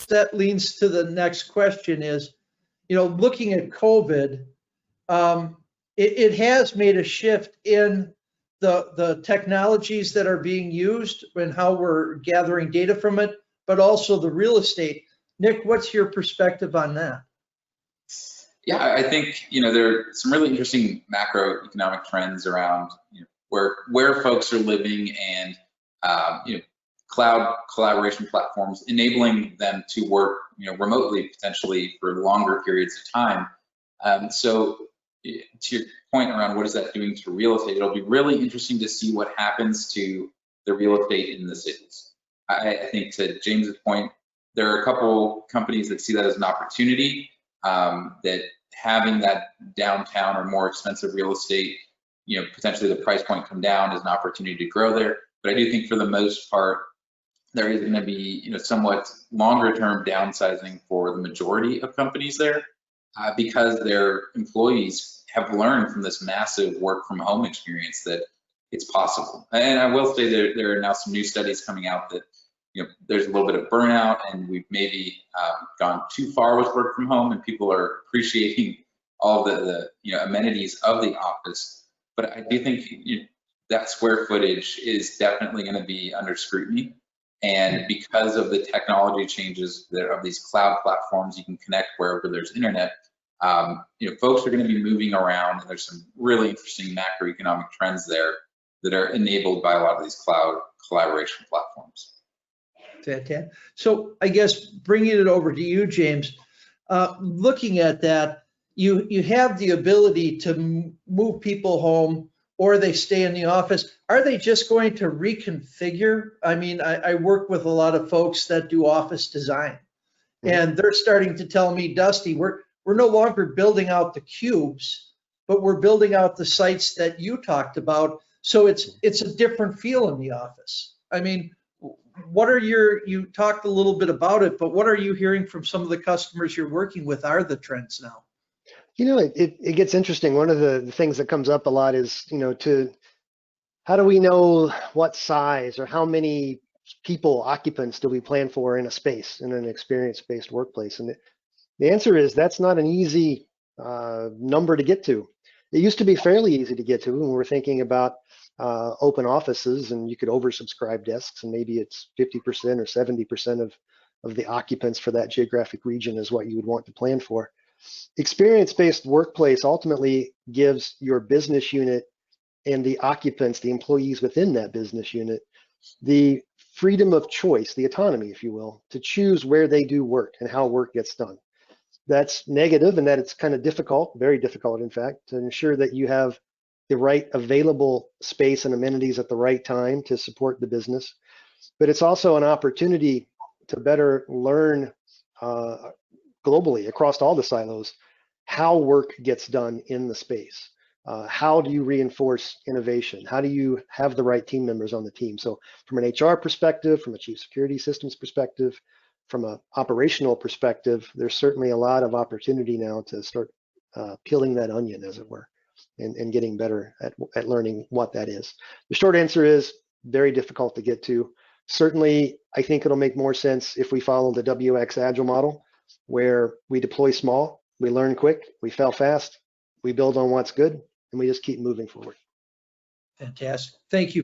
That leads to the next question is, looking at COVID, it has made a shift in the technologies that are being used and how we're gathering data from it, but also the real estate. Nick, what's your perspective on that? Yeah, I think there are some really interesting macroeconomic trends around where folks are living and cloud collaboration platforms enabling them to work remotely potentially for longer periods of time. So to your point around what is that doing to real estate, it'll be really interesting to see what happens to the real estate in the cities. I think to James's point, there are a couple companies that see that as an opportunity, that having that downtown or more expensive real estate, potentially the price point come down is an opportunity to grow there. But I do think for the most part, there is going to be somewhat longer term downsizing for the majority of companies there, because their employees have learned from this massive work from home experience that it's possible. And I will say there are now some new studies coming out that there's a little bit of burnout, and we've maybe gone too far with work from home, and people are appreciating all the amenities of the office. But I do think that square footage is definitely going to be under scrutiny. And because of the technology changes of these cloud platforms, you can connect wherever there's internet. Folks are going to be moving around, and there's some really interesting macroeconomic trends there that are enabled by a lot of these cloud collaboration platforms. Fantastic. So I guess bringing it over to you, James, looking at that, you have the ability to move people home, or they stay in the office. Are they just going to reconfigure? I mean, I work with a lot of folks that do office design, and they're starting to tell me, Dusty, we're no longer building out the cubes, but we're building out the sites that you talked about. So it's a different feel in the office. I mean, you talked a little bit about it, but what are you hearing from some of the customers you're working with are the trends now? It gets interesting. One of the things that comes up a lot is, how do we know what size or how many occupants do we plan for in a space, in an experience-based workplace? And the answer is that's not an easy number to get to. It used to be fairly easy to get to when we're thinking about open offices, and you could oversubscribe desks, and maybe it's 50% or 70% of the occupants for that geographic region is what you would want to plan for. Experience-based workplace ultimately gives your business unit and the occupants, the employees within that business unit, the freedom of choice, the autonomy, if you will, to choose where they do work and how work gets done. That's negative, and that it's kind of difficult, very difficult, in fact, to ensure that you have the right available space and amenities at the right time to support the business. But it's also an opportunity to better learn globally across all the silos how work gets done in the space. How do you reinforce innovation? How do you have the right team members on the team? So from an HR perspective, from a chief security systems perspective, from an operational perspective, there's certainly a lot of opportunity now to start peeling that onion, as it were, and getting better at learning what that is. The short answer is very difficult to get to. Certainly, I think it'll make more sense if we follow the WX Agile model, where we deploy small, we learn quick, we fail fast, we build on what's good, and we just keep moving forward. Fantastic. Thank you.